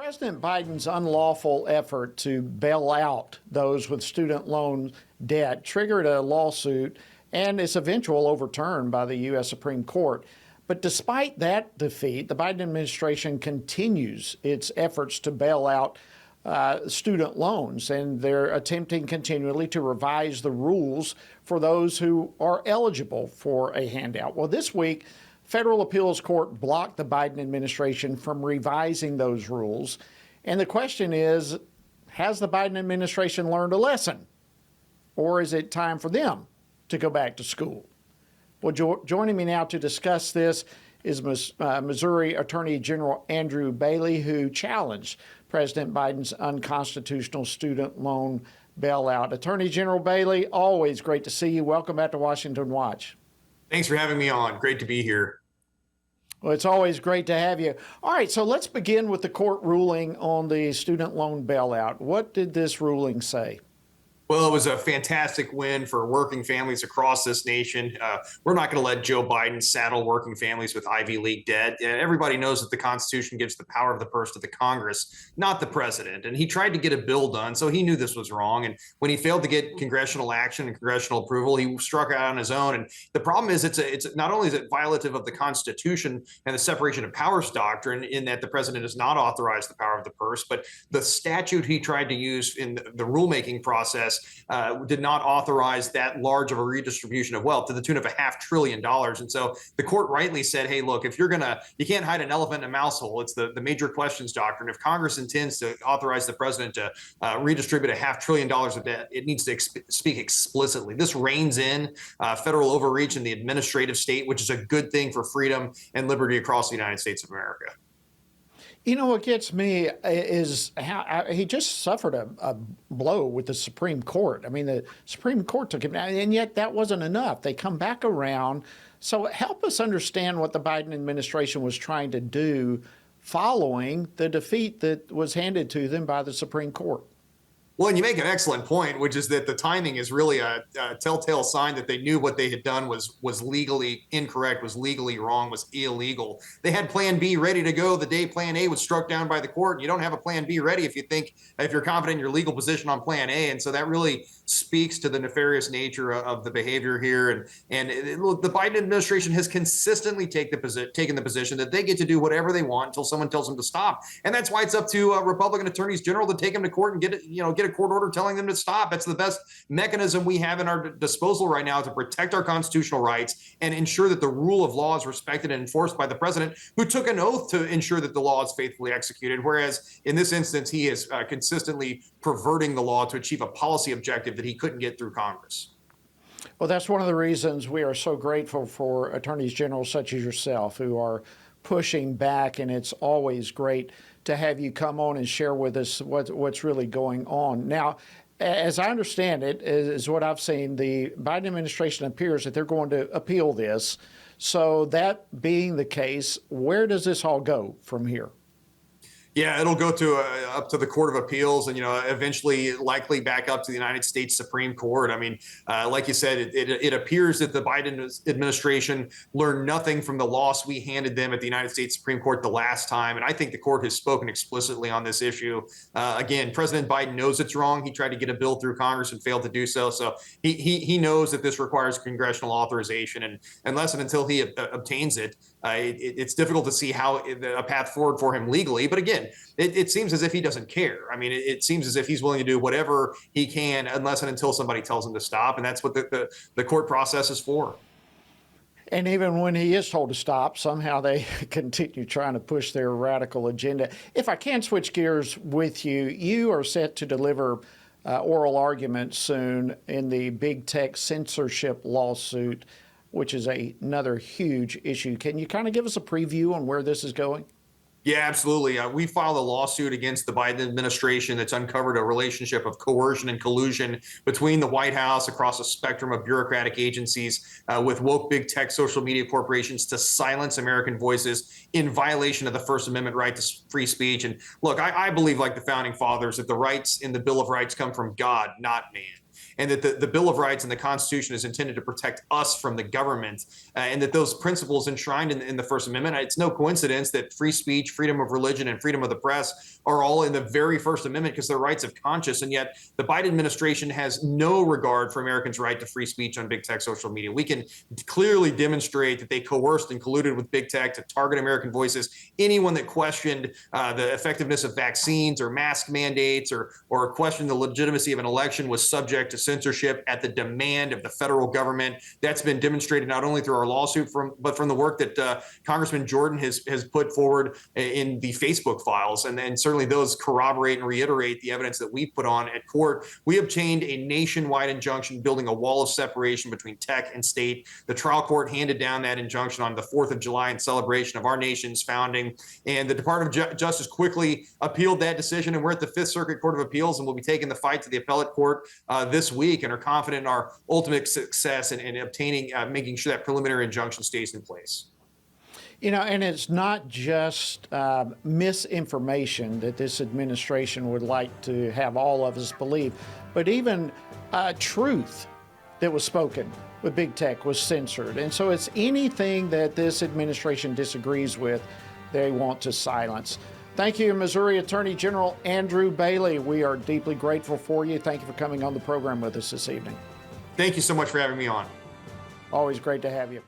President Biden's unlawful effort to bail out those with student loan debt triggered a lawsuit and its eventual overturn by the U.S. Supreme Court. But despite that defeat, the Biden administration continues its efforts to bail out student loans, and they're attempting continually to revise the rules for those who are eligible for a handout. Well, this week, federal appeals court blocked the Biden administration from revising those rules. And the question is, has the Biden administration learned a lesson? Or is it time for them to go back to school? Well, joining me now to discuss this is Missouri Attorney General Andrew Bailey, who challenged President Biden's unconstitutional student loan bailout. Attorney General Bailey, always great to see you. Welcome back to Washington Watch. Thanks for having me on. Great to be here. Well, it's always great to have you. All right, so let's begin with the court ruling on the student loan bailout. What did this ruling say? Well, it was a fantastic win for working families across this nation. We're not going to let Joe Biden saddle working families with Ivy League debt. Everybody knows that the Constitution gives the power of the purse to the Congress, not the president. And he tried to get a bill done, so he knew this was wrong. And when he failed to get congressional action and congressional approval, he struck out on his own. And the problem is, it's not only is it violative of the Constitution and the separation of powers doctrine, in that the president does not authorize the power of the purse, but the statute he tried to use in the rulemaking process did not authorize that large of a redistribution of wealth to the tune of $500 billion. And so the court rightly said, hey, look, if you can't hide an elephant in a mouse hole. It's the major questions doctrine. If Congress intends to authorize the president to redistribute $500 billion of debt, it needs to speak explicitly. This reins in federal overreach in the administrative state, which is a good thing for freedom and liberty across the United States of America. You know, what gets me is how he just suffered a blow with the Supreme Court. I mean, the Supreme Court took him down, and yet that wasn't enough. They come back around. So help us understand what the Biden administration was trying to do following the defeat that was handed to them by the Supreme Court. Well, and you make an excellent point, which is that the timing is really a telltale sign that they knew what they had done was legally incorrect, was legally wrong, was illegal. They had Plan B ready to go the day Plan A was struck down by the court. You don't have a Plan B ready if you're confident in your legal position on Plan A. And so that really speaks to the nefarious nature of the behavior here. And look, the Biden administration has consistently taken the position that they get to do whatever they want until someone tells them to stop. And that's why it's up to Republican attorneys general to take them to court and get a court order telling them to stop. That's the best mechanism we have in our disposal right now to protect our constitutional rights and ensure that the rule of law is respected and enforced by the president, who took an oath to ensure that the law is faithfully executed. Whereas in this instance, he is consistently perverting the law to achieve a policy objective that he couldn't get through Congress. Well, that's one of the reasons we are so grateful for attorneys general such as yourself, who are pushing back, and it's always great to have you come on and share with us what's really going on. Now, as I understand it, is what I've seen, the Biden administration appears that they're going to appeal this. So that being the case, where does this all go from here? Yeah, it'll go to up to the Court of Appeals and, eventually likely back up to the United States Supreme Court. I mean, like you said, it appears that the Biden administration learned nothing from the loss we handed them at the United States Supreme Court the last time. And I think the court has spoken explicitly on this issue. Again, President Biden knows it's wrong. He tried to get a bill through Congress and failed to do so. So he knows that this requires congressional authorization. And unless and until he obtains it, it's difficult to see how a path forward for him legally. But again, it seems as if he doesn't care. I mean, it seems as if he's willing to do whatever he can unless and until somebody tells him to stop. And that's what the court process is for. And even when he is told to stop, somehow they continue trying to push their radical agenda. If I can switch gears with you, you are set to deliver oral arguments soon in the big tech censorship lawsuit, which is another huge issue. Can you kind of give us a preview on where this is going? Yeah, absolutely. We filed a lawsuit against the Biden administration that's uncovered a relationship of coercion and collusion between the White House across a spectrum of bureaucratic agencies with woke big tech social media corporations to silence American voices in violation of the First Amendment right to free speech. And look, I believe, like the founding fathers, that the rights in the Bill of Rights come from God, not man. and that the Bill of Rights and the Constitution is intended to protect us from the government, and that those principles enshrined in the First Amendment, it's no coincidence that free speech, freedom of religion, and freedom of the press are all in the very First Amendment because they're rights of conscience. And yet the Biden administration has no regard for Americans' right to free speech on big tech social media. We can clearly demonstrate that they coerced and colluded with big tech to target American voices. Anyone that questioned the effectiveness of vaccines or mask mandates or questioned the legitimacy of an election was subject to censorship at the demand of the federal government. That's been demonstrated not only through our lawsuit, but from the work that Congressman Jordan has put forward in the Facebook files. And certainly those corroborate and reiterate the evidence that we put on at court. We obtained a nationwide injunction building a wall of separation between tech and state. The trial court handed down that injunction on the 4th of July in celebration of our nation's founding. And the Department of Justice quickly appealed that decision. And we're at the Fifth Circuit Court of Appeals, and we'll be taking the fight to the appellate court this week, and are confident in our ultimate success in obtaining, making sure that preliminary injunction stays in place. You know, and it's not just misinformation that this administration would like to have all of us believe, but even truth that was spoken with big tech was censored. And so it's anything that this administration disagrees with, they want to silence. Thank you, Missouri Attorney General Andrew Bailey. We are deeply grateful for you. Thank you for coming on the program with us this evening. Thank you so much for having me on. Always great to have you.